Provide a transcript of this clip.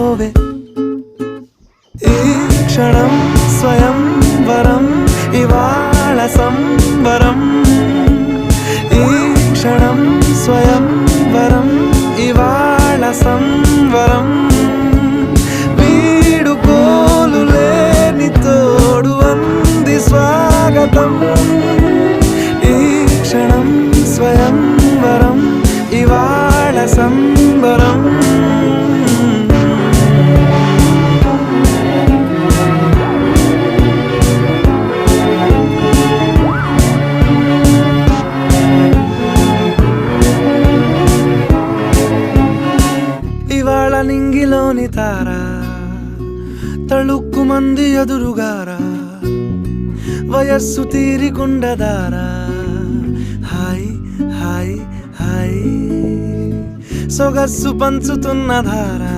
మోవే ఈ క్షణం స్వయం వరం ఇవాళ సంబరం ఈ క్షణం స్వయం వరం ఇవాళ సంవరం వీడుకోలు లేని తోడు అంది స్వాగతం ఈ క్షణం స్వయం వరం ఇవాళ సంబరం ఇవాళ నింగిలోని తారా తళుక్కు మంది ఎదురుగారా వయస్సు తీరికుండదారా హాయ్ హాయ్ హాయ్ సొగస్సు పంచుతున్న ధారా